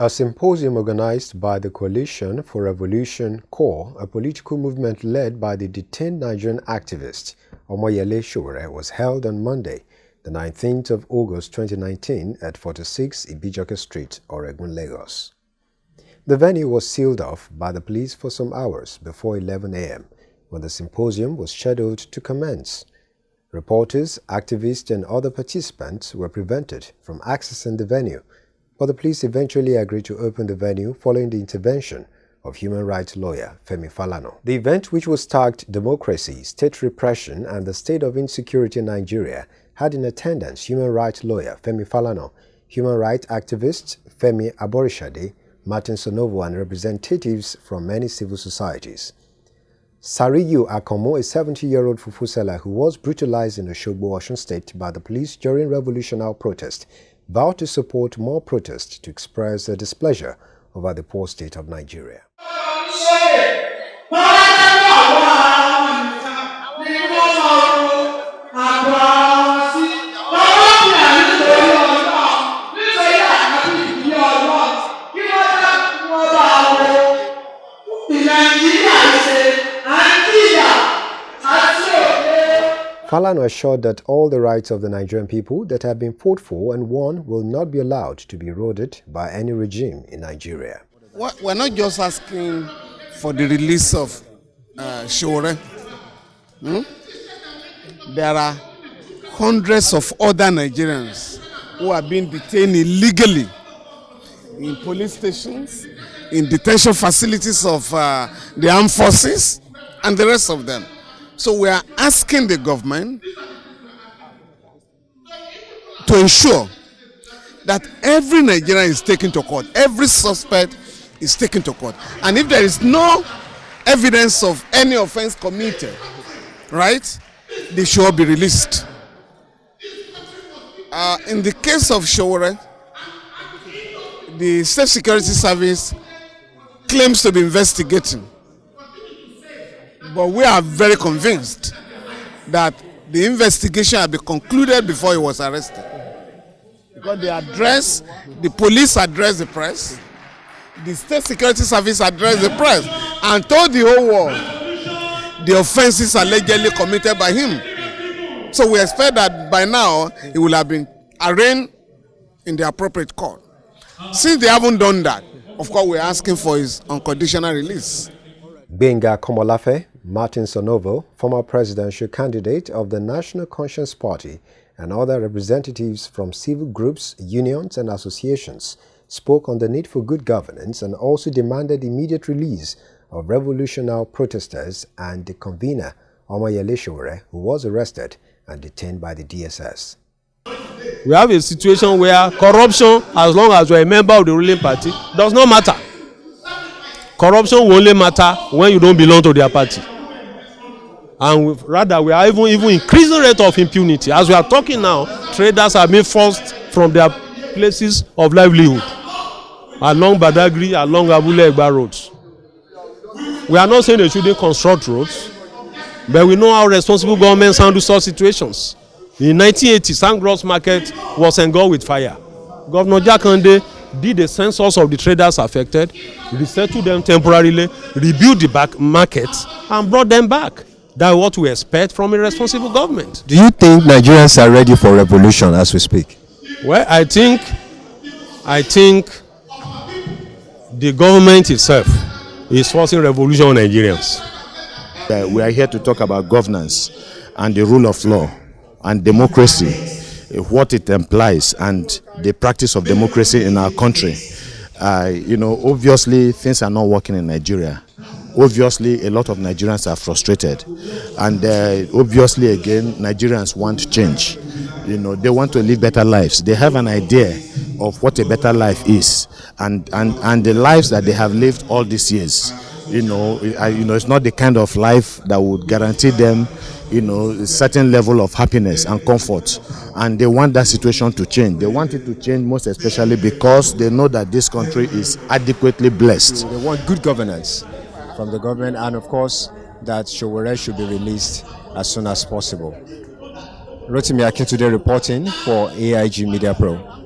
A symposium organized by the Coalition for Revolution Corps, a political movement led by the detained Nigerian activist Omoyele Sowore, was held on Monday, the 19th of August 2019 at 46 Ibijoke Street, Oregun, Lagos. The venue was sealed off by the police for some hours before 11 a.m. when the symposium was scheduled to commence. Reporters, activists and other participants were prevented from accessing the venue, but the police eventually agreed to open the venue following the intervention of human rights lawyer Femi Falana. The event, which was tagged Democracy, State Repression and the State of Insecurity in Nigeria, had in attendance human rights lawyer Femi Falana, human rights activists Femi Aborishade, Onovo and representatives from many civil societies. Sariyu Akomo, a 70-year-old fufu seller who was brutalized in Osogbo, Osun State by the police during revolutionary protest, vowed to support more protests to express their displeasure over the poor state of Nigeria. Falana assured that all the rights of the Nigerian people that have been fought for and won will not be allowed to be eroded by any regime in Nigeria. We're not just asking for the release of Sowore. There are hundreds of other Nigerians who are being detained illegally in police stations, in detention facilities of the armed forces, and the rest of them. So we are asking the government to ensure that every Nigerian is taken to court, every suspect is taken to court. And if there is no evidence of any offense committed, right, they should be released. In the case of Sowore, the State Security Service claims to be investigating. But we are very convinced that the investigation had been concluded before he was arrested. Because the police addressed the press, the State Security Service addressed the press, and told the whole world the offenses allegedly committed by him. So we expect that by now he will have been arraigned in the appropriate court. Since they haven't done that, of course, we're asking for his unconditional release. Benga Komolafe, Onovo, former presidential candidate of the National Conscience Party, and other representatives from civil groups, unions and associations spoke on the need for good governance and also demanded immediate release of revolutionary protesters and the convener, Omoyele Sowore, who was arrested and detained by the DSS. We have a situation where corruption, as long as you are a member of the ruling party, does not matter. Corruption will only matter when you don't belong to their party. And rather, we are even increasing rate of impunity. As we are talking now, traders are being forced from their places of livelihood along Badagry, along Abule Egba roads. We are not saying they shouldn't construct roads, but we know how responsible governments handle such situations. In 1980, Sangros Market was engulfed with fire. Governor Jakande did a census of the traders affected, resettled them temporarily, rebuilt the back markets, and brought them back. That's what we expect from a responsible government. Do you think Nigerians are ready for revolution as we speak? Well, I think the government itself is forcing revolution on Nigerians. We are here to talk about governance and the rule of law and democracy, what it implies, and the practice of democracy in our country. Obviously things are not working in Nigeria. Obviously a lot of Nigerians are frustrated, and obviously again Nigerians want change. They want to live better lives. They have an idea of what a better life is, and the lives that they have lived all these years, it's not the kind of life that would guarantee them a certain level of happiness and comfort, and they want that situation to change. They want it to change most especially because they know that this country is adequately blessed. They want good governance from the government, and of course that Sowore should be released as soon as possible. Rotimi Akintunde reporting for AIG Media Pro.